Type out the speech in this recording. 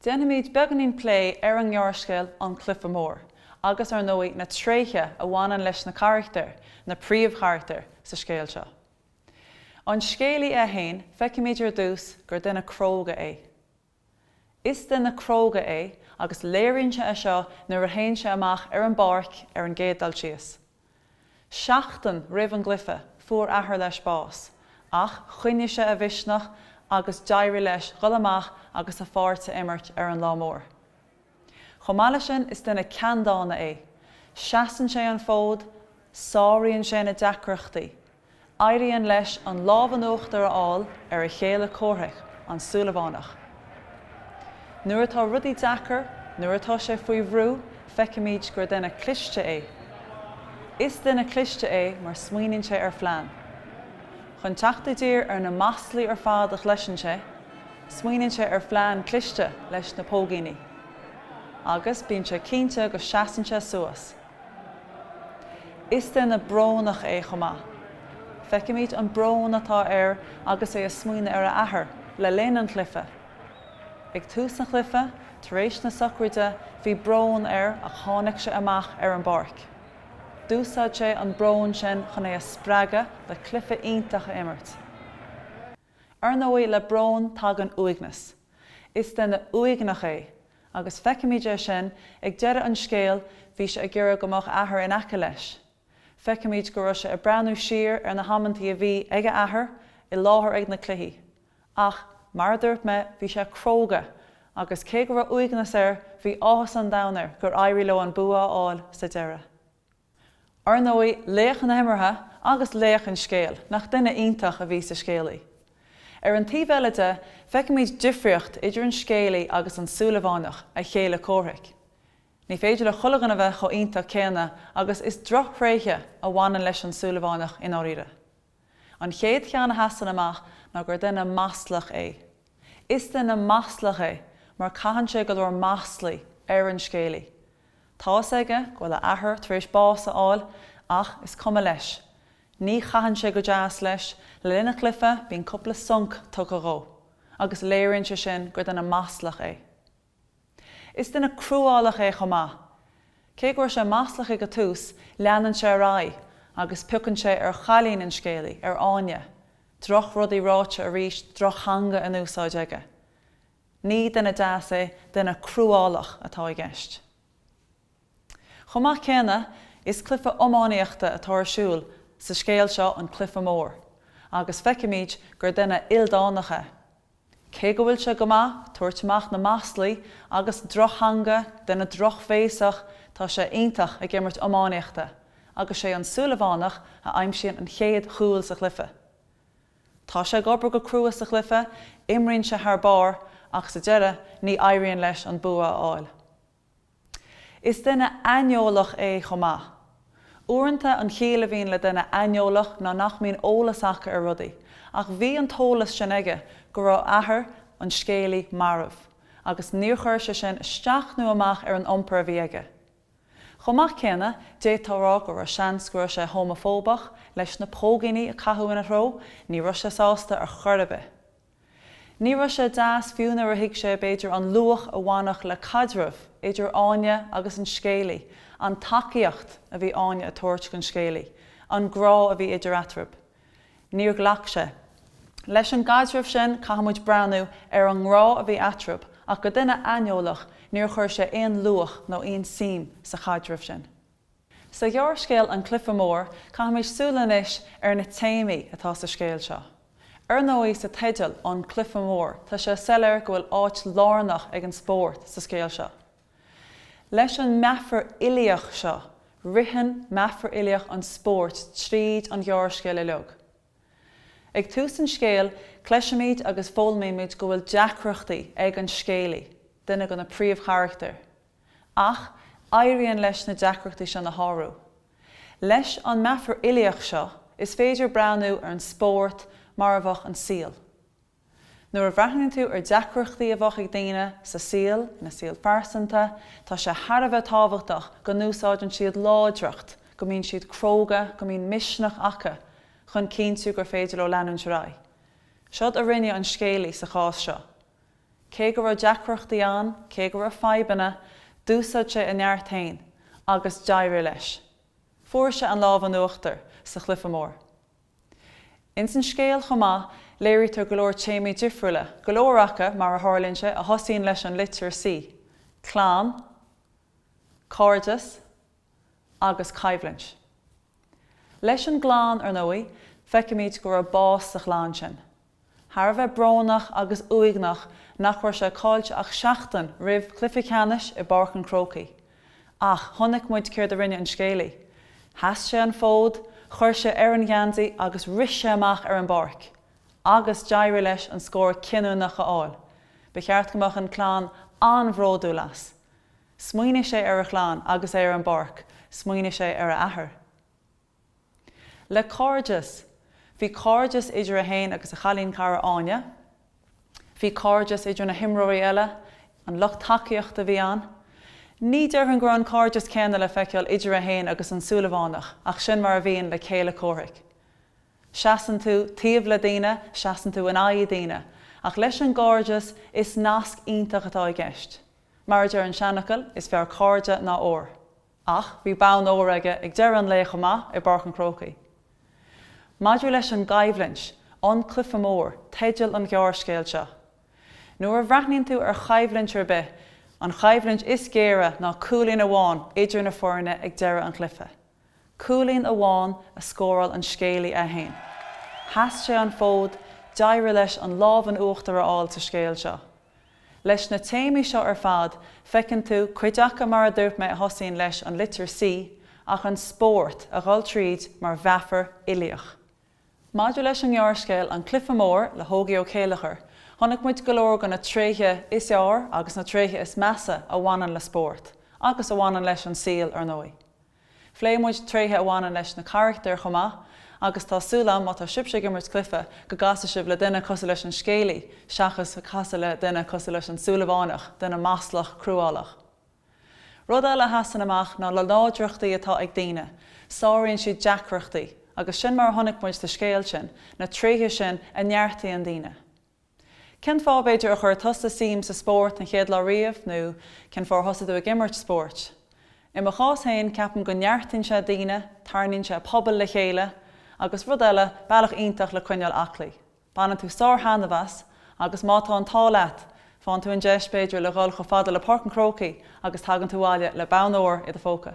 Déanamid beganín play ar an ngearrscail an Cluiche Mór, agus ar nóí na tréithe a bhaineann leis na charachtar, na príomhcharachtar sa scéil seo. An scéalaí é hain feicimid ar dús gur duine cróga é. Is duine cróga é agus léironn sé seo nuair a théann sé amach ar an barc ar an gcéad dal síos. Seachtain roimh an gluife fuair athair leis bás, ach chuine sé a bhisneach agus dairí leis dhul amach agus a fáirte imirt ar an lá mór. Chomáile sin is duine ceandána é, seasan sé an fód, sáiríonn sé na deacreachtaí, éiríonn leis an lábhanóachtar aáil ar a chéile cóthraich an súlamhánach. Nuair atá rudí deacair, nuair atá sé faoi bhrú, feicimid gur duine cliste é. Is duine cliste é mar smaoinann sé ar phlean. Chun teachtaidír ar na maslaí ar fádach leisann sé, smaoinann sé ar phlean cliste leis na pógéine. Agus bíonn sé cinnte go seasann sé suas. Is duine brónach é chomá. Feicimid an brón atá air agus é a smaoine ar a athair le linn an cluife. Ag tús na cluife, tar éis na socraide, bhí brón air a tháinig sé amach ar an barc. Dúsáid sé an brón sin chun é a spreaga le cluife iontacha imirt. Ar nóí le brón tag an uignas. Is duine uignach é, agus feicimid é sin ag deireadh an scéal bhí sé ag gcuireadh gomach athair in aice leis. Feicimid go raibh sé a breanú siar ar na hamantaí a bhí ag athair i láthair ag na cluichí. Ach, mar dúirt me bhí sé cróga, agus cé go raibh uignas air bhí áthas an damhnair gur éirí le an bua áil sa deireadh. Ar nóí léach an immirthe agus léach an scéal nach duine iontach a bhí sa scéalaí. Ar an tíbheilide feicimid difriocht idir an scéalaí agus an súlamhánach a chéile cóthraich. Ní féidir le chulagan a bheith cho iontach céanna agus is drochréithe a bhaineann leis an súlamhánach in áiríre. An chéad cheanna heasan amach ná gur duine maslach é. Is duine maslach é mar caitheann sé go leor maslaí ar an scéalaí. Tá aige go le athair tar éis bás aáil ach is cuma leis. Ní caitheann sé go deas leis le linn na cluife bíonn cúpla sonc tugtha ró, agus léironn sé sin gur duine maslach é. Is duine cruúálach é chomá. Cé gur sé maslach ag go tús, leanann sé rá, agus pucann sé ar chalín an scéalaí, ar áine, droch rudaí ráite a rís droch hanga an úsáid aige. Ní duine deas é duine cruúálach atá i gceist. Chomá céanna is cluife iománaíochta atá ar siúl sa scéal seo an Cluiche Mór, agus feicimid gur duine ildánacha. Cé go bhfuil sé go maith, tuairteach na maslaí agus drochhanga duine droch féasach tá sé iontach ag imirt iománaíochta, agus sé an súlamhánach a aimsíonn an chéad chúil sa chluife. Tá sé gobar go cruúa sa chluife, imrionn sé thar bár ach sa deireadh ní éiríonn leis an bua áil. Is duine aineolach é chomá. Uaireanta an chéile bhíonn le duine aineolach ná nach mbíonn eolas acha ar rudaí, ach bhí an tólas sin aige go raibh athair an scéalaí marmh, agus níor chuir sé sin isteach nó amach ar an iompar a bhí aige. Chomach céanna détárá go raibh seans go raibh sé homofóbach leis na pógéine a caithú ina ró, ní raibh sé sásta ar chorbe. Ní raibh sé deas fiúna ar thuig sé b'éidir an luach a bhainach le caidreamh idir áine agus an scéalaí, an tacaíocht a bhí áine a tuairt an scéalaí, an grá a bhí idir atrab. Níor ghlach sé. Leis an caidreamh sin caitheamid breanú ar an ngrá a bhí atrab, ach go duine aineolach níor chuir sé aon luach nó aon sim sa caidreamh sin. Sa ghearrscéal an Cluiche Mór caitheamid súlanis ar na téimeí atá sa scéal seo. Ar nóí sa teideal an Cluiche Mór tá sé soiléir go bhfuil áit lárnach ag an spórt sa scéal seo. Leis an meafar iliach seo, ritheann meafar iliach an spórt tríd an ghearrscéal i leog. Ag tús an scéal, cleisimid agus fólamid go bhfuil deacreachtaí ag an scéalaí, duine go na príomhcharachtar. Ach, éiríonn leis na deacreachtaí sin na hárú. Leis an meafar iliach seo, is féidir breanú ar an spórt mar a bhach an síl. Nuair a bhreathnaíonn tú ar deacreachtaí a bhach ag daoine sa síl, na síl farsanta, tá sé thar a bheith tábhachtach go núsáideann siad láidreacht, go mbíonn siad cróga, go mbíonn misneach acha, chun cinn tú gur féidir ó leanúint rá. Siod a rinne an scéalaí sa chás seo. Cé go raibh deacrachtaí an, cé go raibh fadhbanna, dúsad sé in neart féin, agus deimhrí leis. Fuair sé an lámh an uachtar sa Cluiche Mór. In san scéal chomá, léirítear go leor téimi difriúla, go leoracha mar a tharlainn sé a thosaíonn leis an litir sí, clán, cárdas agus caibhlint. Leis an gláán ar nóí, feicimid go raibh bás sa chláán sin. Thar bheith bránach agus uignach nach raibh sé cáilte ach seachtain roimh cluificánis i barc an crocaí. Ach, tháinig muid céir de rinne an scéalaí. Theas sé an fód, chuir sé ar an gheantaí agus ris sé amach ar an barc. Agus deimhrí leis an scór cinúnach a fháil. Becheart gomach an clán anmhródú las. Smaoine sé ar a chláán agus ar an barc, smaoine sé ar a athair. Le cárdas, bhí cárdas idir a hain agus a chalín cara áine, bhí cárdas idir na himróí eile, an lucht tacaíocht a bhí an. Ní dearfann gur an cárdas céanna le feiceáil idir a hain agus an súlamhánach, ach sin mar a bhíon le céile córaigh. Seasan tú taobh le daoine, seasan tú an aghaidh daoine, ach leis an cárdas is nasc iontach atá i gceist. Mar dear an seanachil is fear cárda ná ór. Ach, bhí bán óir aige ag deir an léich amach i barc an crocaí. Maidiú leis an gaibhlint, an Cluiche Mór, teideal an ghearrscéil seo. Nuair a bhreathnaíonn tú ar chaibhlint ar bith, an chaibhlint is géire ná cúlín amháin idir na foirne ag deire an cluiche. Cúlín amháin a scóráil an scéalaí a hain. Theas sé an fód, deimhrí leis an lámh an uachtar a fháil sa scéal seo. Leis na téimi seo ar fad, feicinn tú cuideacha mar a dúirt me a thosaíonn leis an litir sí, ach an spórt a gháil tríd mar bheafar ilíoch. Maidiú leis an ghearrscéil an Cluiche Mór le Ógie ó Céilleachair, tháinig muid go leor go na tréithe is eabhar agus na tréithe is measa a bhaineann le spórt, agus a bhaineann leis an síl ar nóí. Phléimid tréithe a bhaineann leis na charachtar chomá, agus tá súlam má tá sibse gimmert cluiche go gasa sibh le duine cosú leis an scéalaí, seachas casa le duine cosú leis an súlamhánach, duine maslach cruálach. Rud eile hasan amach ná le láidreachtaí atá ag daoine, sáiríonn siad deacrachtaí, agus sin mar tháinig muid de scéal sin, na tréithe sin a neartaí an daoine. Cén fá beidir a chur tosta sim sa spórt an chéad lá riamh nó cén fá thosaú a gimmert spórt. I mo chás hain ceapan go neartaíonn sé daoine, tarnaíonn sé pobal le chéile, agus rud eile bailach iontach le coinneáil aclaí. Baineann tú sár handamhas agus mátá an tá leat, fáin tú an deis beidir le gáil go fada le parc an crocaí agus tagann tú bhaile le bán óir i do fóca.